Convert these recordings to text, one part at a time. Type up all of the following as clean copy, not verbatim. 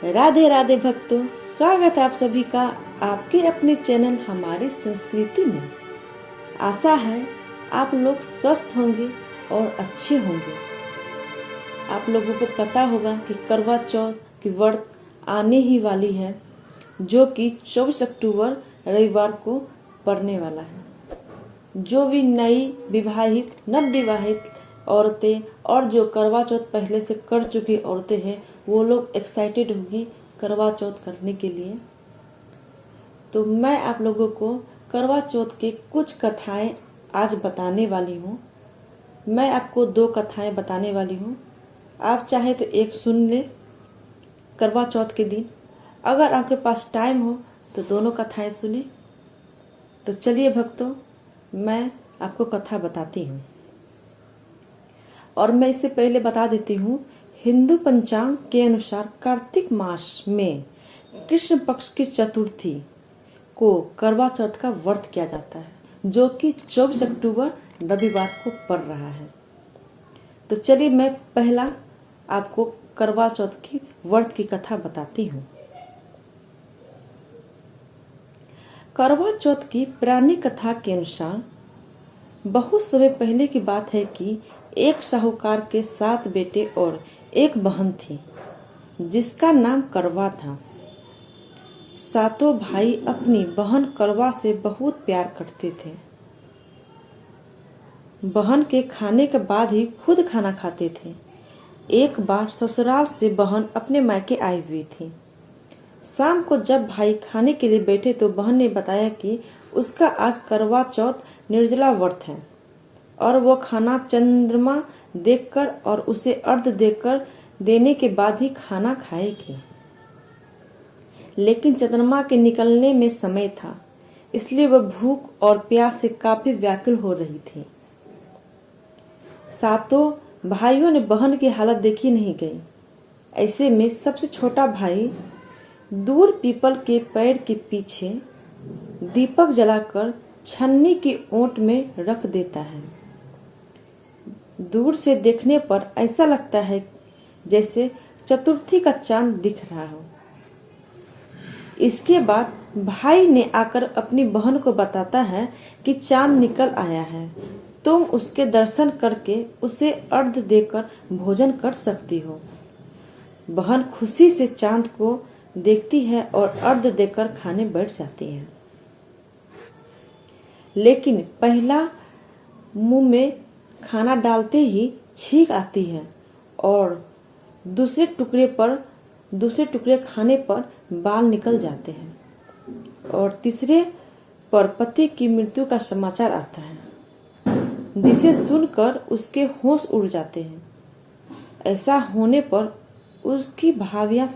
राधे राधे भक्तों, स्वागत है आप सभी का आपके अपने चैनल हमारी संस्कृति में। आशा है आप लोग स्वस्थ होंगे और अच्छे होंगे। आप लोगों को पता होगा कि करवा चौथ की व्रत आने ही वाली है, जो कि 24 अक्टूबर रविवार को पड़ने वाला है। जो भी नई विवाहित नव विवाहित औरतें और जो करवा चौथ पहले से कर चुकी औरतें हैं, वो लोग एक्साइटेड होगी करवा चौथ करने के लिए। तो मैं आप लोगों को करवा चौथ के कुछ कथाएं आज बताने वाली हूँ। मैं आपको 2 कथाएं बताने वाली हूँ। आप चाहे तो एक सुन ले करवा चौथ के दिन, अगर आपके पास टाइम हो तो दोनों कथाएं सुने। तो चलिए भक्तों, मैं आपको कथा बताती हूँ। और मैं इससे पहले बता देती हूँ, हिंदू पंचांग के अनुसार कार्तिक मास में कृष्ण पक्ष की चतुर्थी को करवा चौथ का व्रत किया जाता है, जो कि 24 अक्टूबर रविवार को पड़ रहा है। तो चलिए मैं पहला आपको करवा चौथ की व्रत की कथा बताती हूँ। करवा चौथ की पुरानी कथा के अनुसार बहुत समय पहले की बात है कि एक साहूकार के 7 बेटे और एक बहन थी, जिसका नाम करवा था। सातों भाई अपनी बहन करवा से बहुत प्यार करते थे। बहन के खाने के बाद ही खुद खाना खाते थे। एक बार ससुराल से बहन अपने मायके आई हुई थी। शाम को जब भाई खाने के लिए बैठे तो बहन ने बताया कि उसका आज करवा चौथ निर्जला व्रत है और वो खाना चंद्रमा देखकर और उसे अर्घ देकर देने के बाद ही खाना खाएगी। लेकिन चंद्रमा के निकलने में समय था, इसलिए वह भूख और प्यास से काफी व्याकुल हो रही थी। सातों भाइयों ने बहन की हालत देखी नहीं गई। ऐसे में सबसे छोटा भाई दूर पीपल के पेड़ के पीछे दीपक जलाकर छन्नी की ओट में रख देता है। दूर से देखने पर ऐसा लगता है जैसे चतुर्थी का चांद दिख रहा हो। इसके बाद भाई ने आकर अपनी बहन को बताता है कि चांद निकल आया है, तुम उसके दर्शन करके उसे अर्घ देकर भोजन कर सकती हो। बहन खुशी से चांद को देखती है और अर्घ देकर खाने बैठ जाती है। लेकिन पहला मुंह में खाना डालते ही छींक आती है और दूसरे टुकड़े खाने पर बाल निकल जाते हैं और तीसरे पर पति की मृत्यु का समाचार आता है, जिसे सुनकर उसके होश उड़ जाते हैं। ऐसा होने पर उसकी भाभियां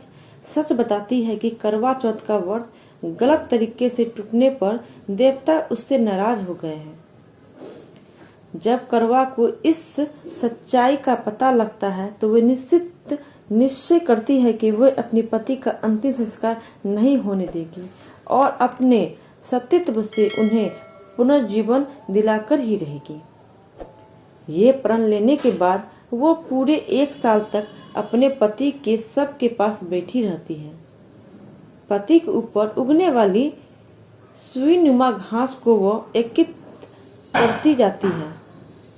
सच बताती है कि करवा चौथ का व्रत गलत तरीके से टूटने पर देवता उससे नाराज हो गए हैं। जब करवा को इस सच्चाई का पता लगता है तो वे निश्चय करती है कि वह अपने पति का अंतिम संस्कार नहीं होने देगी और अपने सतीत्व से उन्हें पुनर्जीवन दिलाकर ही रहेगी। ये प्रण लेने के बाद वो पूरे 1 साल तक अपने पति के शव के पास बैठी रहती है। पति के ऊपर उगने वाली सुईनुमा घास को वो एकत्रित करती जाती है।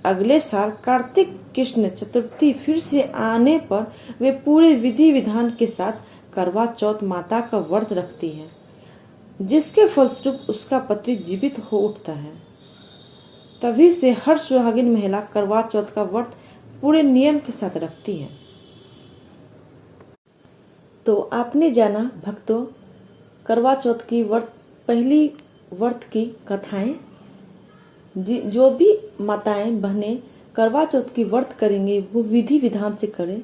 अगले साल कार्तिक कृष्ण चतुर्थी फिर से आने पर वे पूरे विधि विधान के साथ करवा चौथ माता का व्रत रखती है, जिसके फलस्वरूप उसका पति जीवित हो उठता है। तभी से हर सुहागिन महिला करवा चौथ का व्रत पूरे नियम के साथ रखती है। तो आपने जाना भक्तों, करवा चौथ की पहली व्रत की कथाएं। जो भी माताएं बहनें करवा चौथ की व्रत करेंगे वो विधि विधान से करें।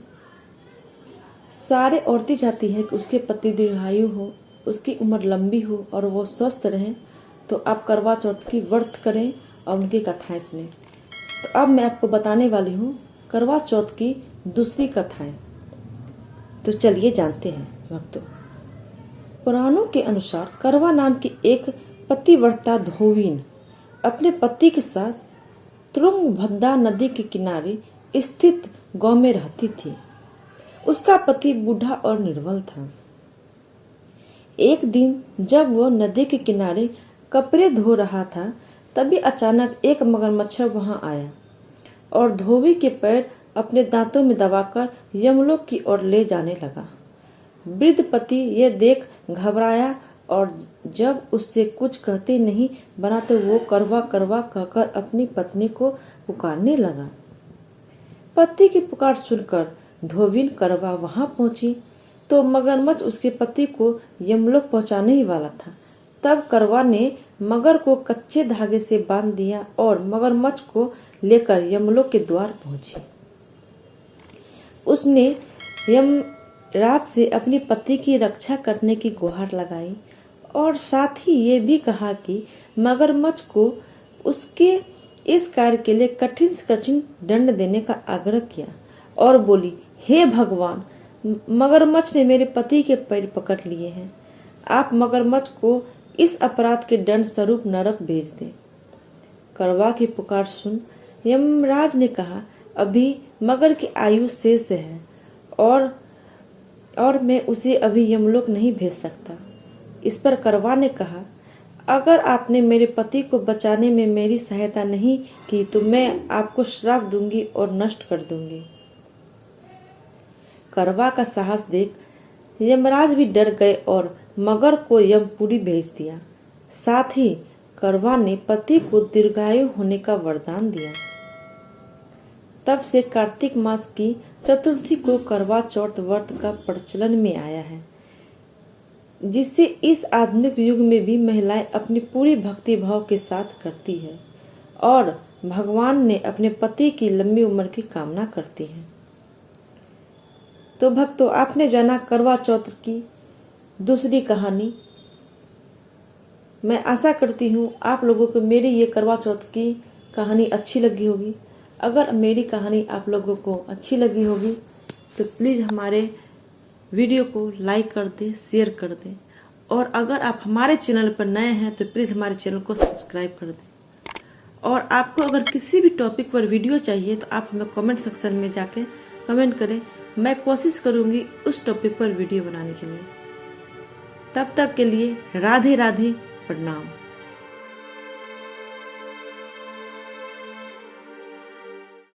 सारे औरतें चाहती है कि उसके पति दीर्घायु हो, उसकी उम्र लंबी हो और वो स्वस्थ रहें। तो आप करवा चौथ की व्रत करें और उनकी कथाएं सुने। तो अब मैं आपको बताने वाली हूँ करवा चौथ की दूसरी कथाएं। तो चलिए जानते हैं भक्तों। पुराणों के अनुसार करवा नाम की एक पतिव्रता धोबिन अपने पति के साथ तुंगभद्रा नदी के किनारे स्थित गांव में रहती थी। उसका पति बूढ़ा और निर्बल था। एक दिन जब वो नदी के किनारे कपड़े धो रहा था, तभी अचानक एक मगरमच्छ वहां आया और धोबी के पैर अपने दांतों में दबाकर यमलोक की ओर ले जाने लगा। वृद्ध पति ये देख घबराया और जब उससे कुछ कहते नहीं बना तो वो करवा करवा कहकर अपनी पत्नी को पुकारने लगा। पति की पुकार सुनकर धोबिन करवा वहां पहुंची तो मगरमच्छ उसके पति को यमलोक पहुंचाने ही वाला था। तब करवा ने मगर को कच्चे धागे से बांध दिया और मगरमच्छ को लेकर यमलोक के द्वार पहुंची। उसने यमराज से अपनी पति की रक्षा करने की गुहार लगाई और साथ ही ये भी कहा कि मगरमच्छ को उसके इस कार्य के लिए कठिन से कठिन दंड देने का आग्रह किया और बोली, हे भगवान, मगरमच्छ ने मेरे पति के पैर पकड़ लिए हैं। आप मगरमच्छ को इस अपराध के दंड स्वरूप नरक भेज दें। करवा की पुकार सुन यमराज ने कहा, अभी मगर की आयु शेष है और मैं उसे अभी यमलोक नहीं भेज सकता। इस पर करवा ने कहा, अगर आपने मेरे पति को बचाने में मेरी सहायता नहीं की तो मैं आपको श्राप दूंगी और नष्ट कर दूंगी। करवा का साहस देख यमराज भी डर गए और मगर को यमपुरी भेज दिया। साथ ही करवा ने पति को दीर्घायु होने का वरदान दिया। तब से कार्तिक मास की चतुर्थी को करवा चौथ व्रत का प्रचलन में आया है, जिसे इस आधुनिक युग में भी महिलाएं अपनी पूरी भक्ति भाव के साथ करती है और भगवान ने अपने पति की लंबी उम्र की कामना करती है। तो भक्तों, आपने जाना करवा चौथ की दूसरी कहानी। मैं आशा करती हूँ आप लोगों को मेरी ये करवा चौथ की कहानी अच्छी लगी होगी। अगर मेरी कहानी आप लोगों को अच्छी लगी होगी तो प्लीज़ हमारे वीडियो को लाइक कर दें, शेयर कर दें और अगर आप हमारे चैनल पर नए हैं तो प्लीज़ हमारे चैनल को सब्सक्राइब कर दें। और आपको अगर किसी भी टॉपिक पर वीडियो चाहिए तो आप हमें कमेंट सेक्शन में जाके कमेंट करें। मैं कोशिश करूँगी उस टॉपिक पर वीडियो बनाने के लिए। तब तक के लिए राधे राधे, प्रणाम।